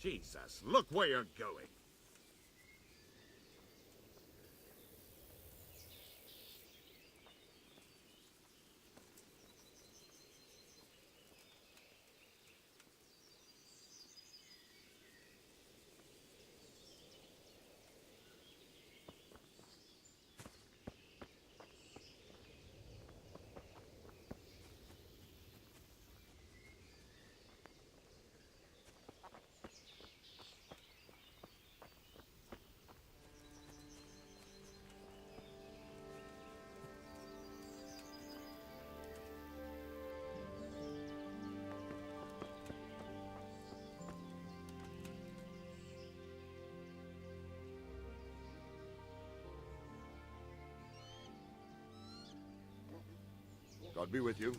Jesus, look where you're going. God be with you.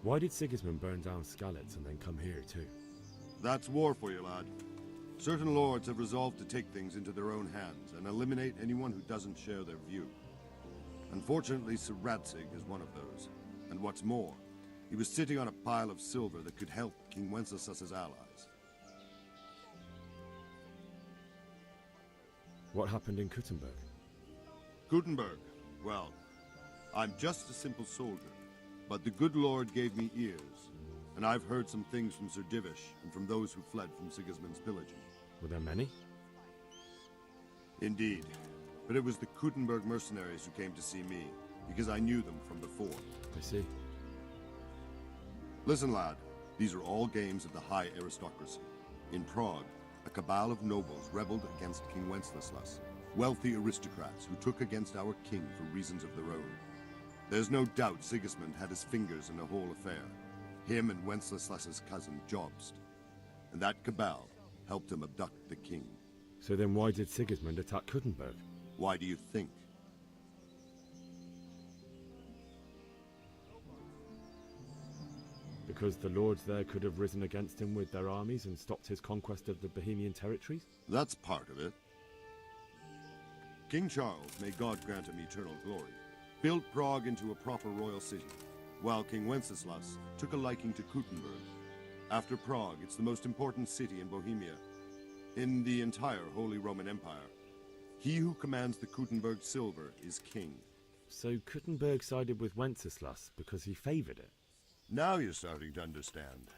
Why did Sigismund burn down Skalitz and then come here too? That's war for you, lad. Certain lords have resolved to take things into their own hands and eliminate anyone who doesn't share their view. Unfortunately, Sir Radzig is one of those. And what's more, he was sitting on a pile of silver that could help King Wenceslas's allies. What happened in Kuttenberg? Gutenberg, well, I'm just a simple soldier, but the good Lord gave me ears, and I've heard some things from Sir Divish and from those who fled from Sigismund's pillaging. Were there many? Indeed, but it was the Kuttenberg mercenaries who came to see me, because I knew them from before. I see. Listen, lad, these are all games of the high aristocracy. In Prague, a cabal of nobles rebelled against King Wenceslas, wealthy aristocrats who took against our king for reasons of their own. There's no doubt Sigismund had his fingers in the whole affair, him and Wenceslas's cousin Jobst. And that cabal helped him abduct the king. So then why did Sigismund attack Kuttenberg? Why do you think? Because the lords there could have risen against him with their armies and stopped his conquest of the Bohemian territories? That's part of it. King Charles, may God grant him eternal glory, built Prague into a proper royal city, while King Wenceslas took a liking to Kuttenberg. After Prague, it's the most important city in Bohemia, in the entire Holy Roman Empire. He who commands the Kuttenberg silver is king. So Kuttenberg sided with Wenceslas because he favoured it? Now you're starting to understand.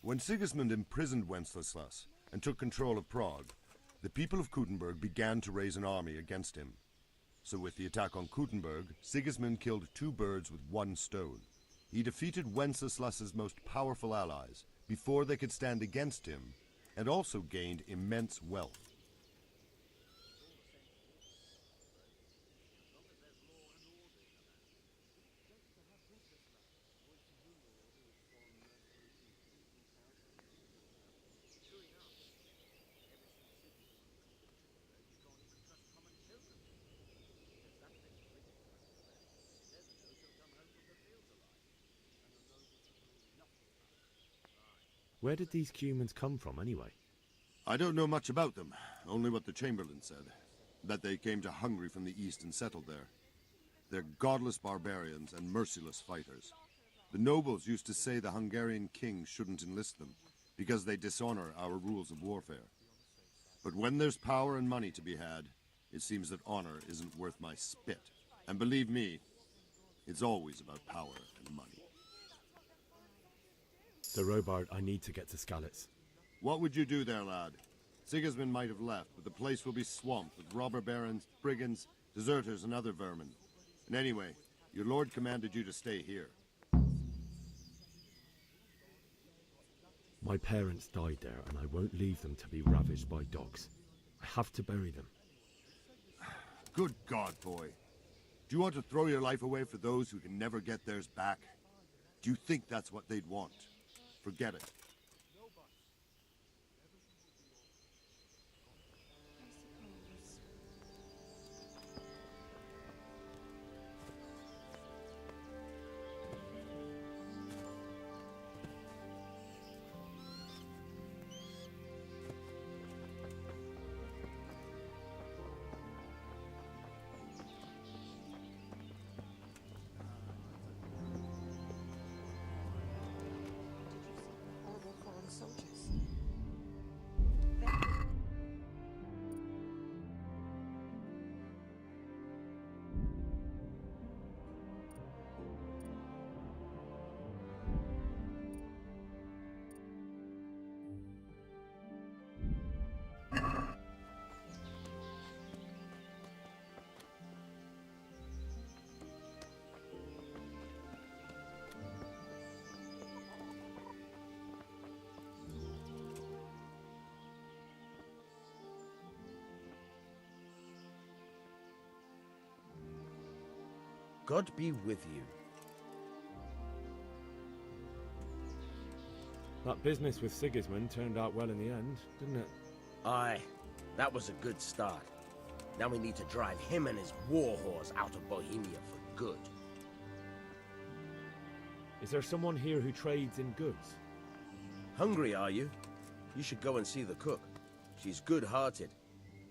When Sigismund imprisoned Wenceslas and took control of Prague, the people of Kuttenberg began to raise an army against him. So with the attack on Kuttenberg, Sigismund killed two birds with one stone. He defeated Wenceslas's most powerful allies before they could stand against him, and also gained immense wealth. Where did these Cumans come from anyway? I don't know much about them, only what the Chamberlain said, that they came to Hungary from the east and settled there. They're godless barbarians and merciless fighters. The nobles used to say the Hungarian king shouldn't enlist them, because they dishonor our rules of warfare. But when there's power and money to be had, it seems that honor isn't worth my spit. And believe me, it's always about power and money. Sir Robard, I need to get to Skalitz. What would you do there, lad? Sigismund might have left, but the place will be swamped with robber barons, brigands, deserters, and other vermin. And anyway, your lord commanded you to stay here. My parents died there, and I won't leave them to be ravaged by dogs. I have to bury them. Good God, boy. Do you want to throw your life away for those who can never get theirs back? Do you think that's what they'd want? Forget it. God be with you. That business with Sigismund turned out well in the end, didn't it? Aye, that was a good start. Now we need to drive him and his war horse out of Bohemia for good. Is there someone here who trades in goods? Hungry, are you? You should go and see the cook. She's good-hearted,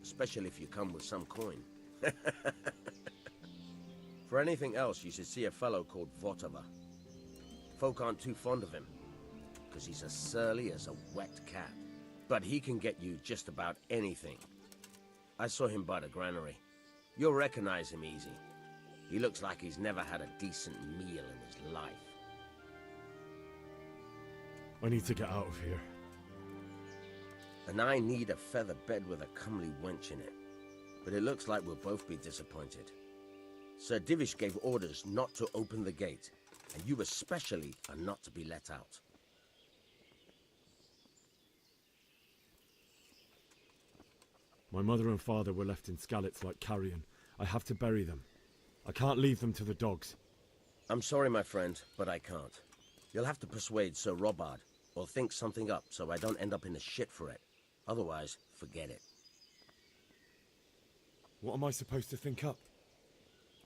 especially if you come with some coin. For anything else, you should see a fellow called Votava. Folk aren't too fond of him, because he's as surly as a wet cat. But he can get you just about anything. I saw him by the granary. You'll recognize him easy. He looks like he's never had a decent meal in his life. I need to get out of here. And I need a feather bed with a comely wench in it. But it looks like we'll both be disappointed. Sir Divish gave orders not to open the gate, and you especially are not to be let out. My mother and father were left in Skalitz like carrion. I have to bury them. I can't leave them to the dogs. I'm sorry, my friend, but I can't. You'll have to persuade Sir Robard, or think something up so I don't end up in the shit for it. Otherwise, forget it. What am I supposed to think up?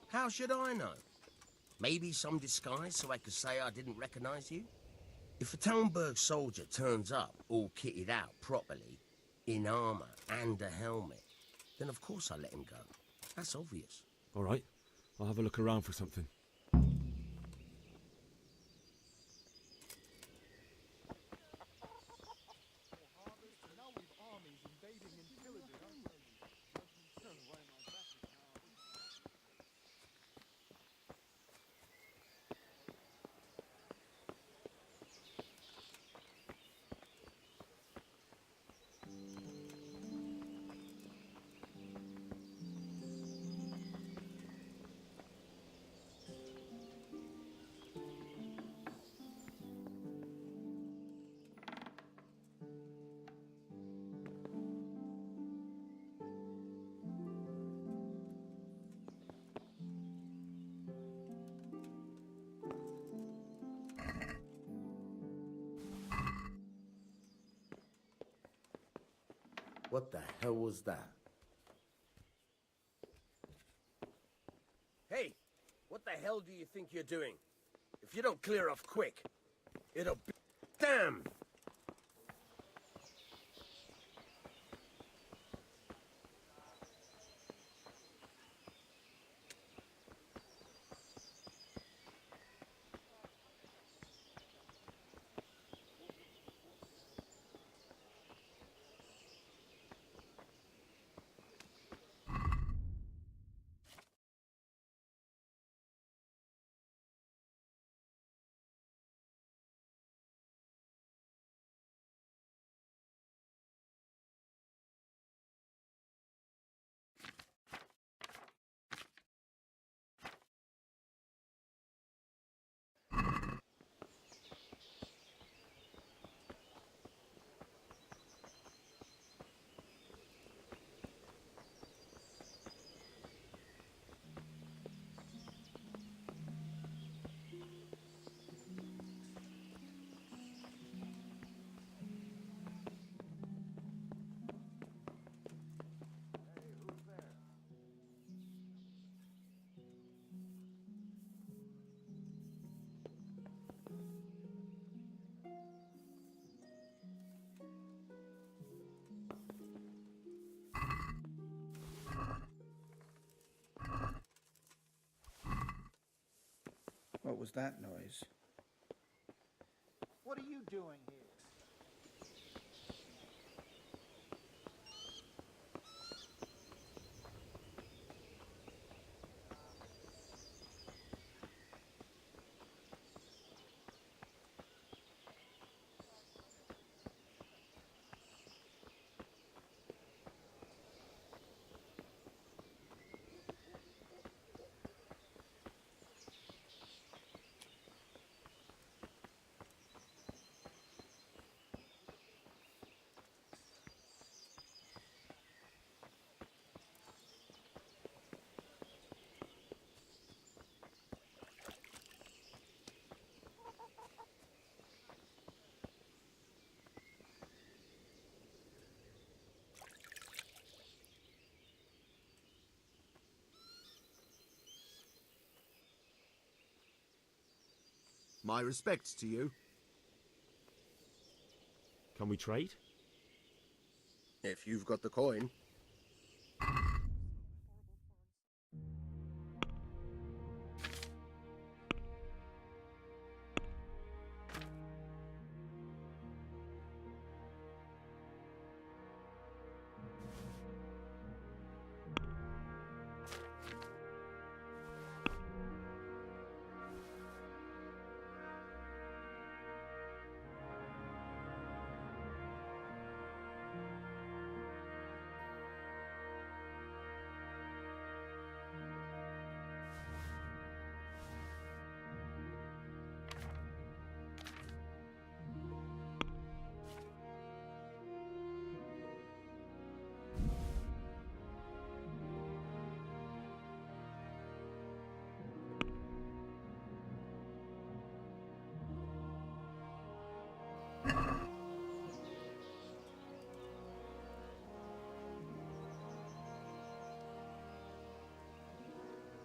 How should I know? Maybe some disguise so I could say I didn't recognize you? If a Talmberg soldier turns up all kitted out properly, in armor and a helmet, then of course I let him go. That's obvious. All right, I'll have a look around for something. What the hell was that? Hey, what the hell do you think you're doing? If you don't clear off quick, it'll be... Damn! What was that noise? What are you doing here? My respects to you. Can we trade? If you've got the coin.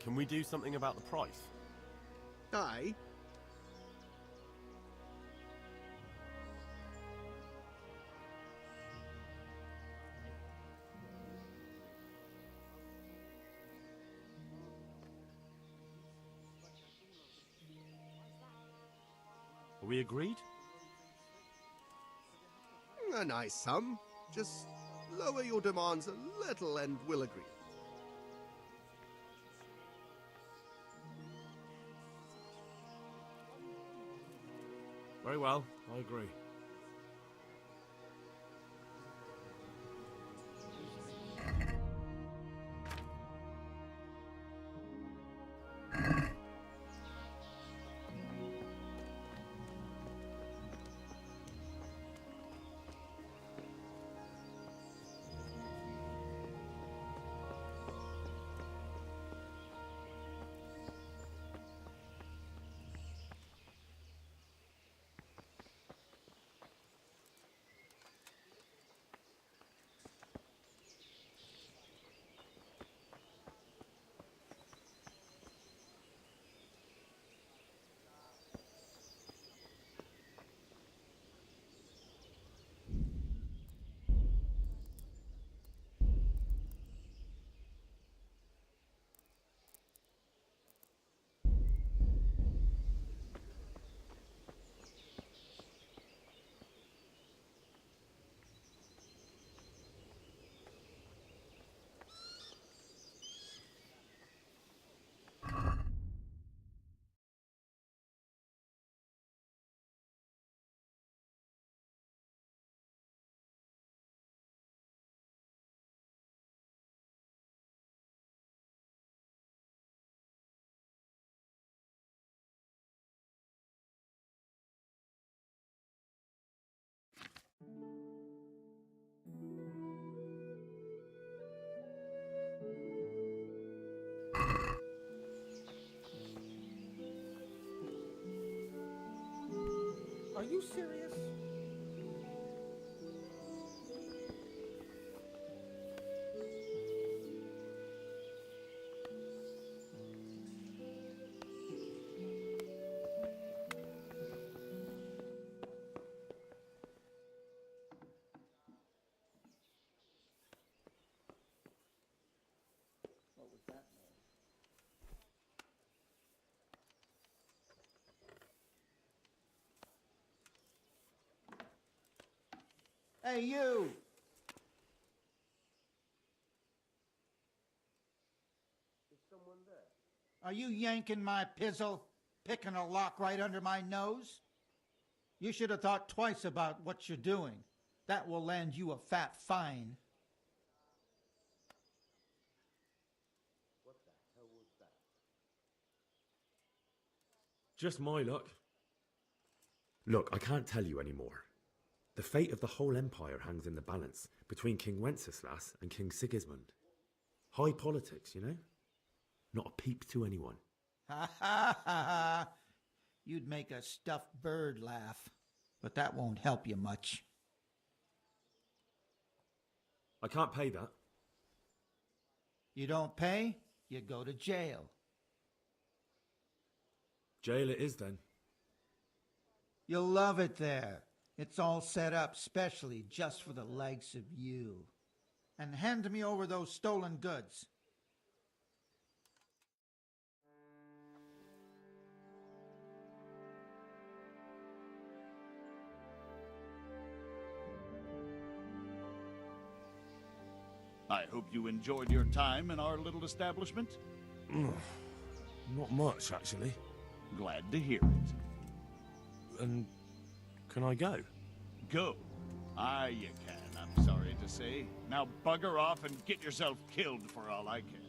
Can we do something about the price? Aye. Are we agreed? A nice sum. Just lower your demands a little and we'll agree. Very well, I agree. Are you serious? What was that noise? Hey, you! Is someone there? Are you yanking my pizzle, picking a lock right under my nose? You should have thought twice about what you're doing. That will land you a fat fine. What the hell was that? Just my luck. Look, I can't tell you anymore. The fate of the whole empire hangs in the balance between King Wenceslas and King Sigismund. High politics, you know? Not a peep to anyone. Ha ha ha ha! You'd make a stuffed bird laugh, but that won't help you much. I can't pay that. You don't pay, you go to jail. Jail it is then. You'll love it there. It's all set up specially just for the likes of you. And hand me over those stolen goods. I hope you enjoyed your time in our little establishment. Not much, actually. Glad to hear it. And can I go? Go. Aye, you can, I'm sorry to say. Now bugger off and get yourself killed for all I care.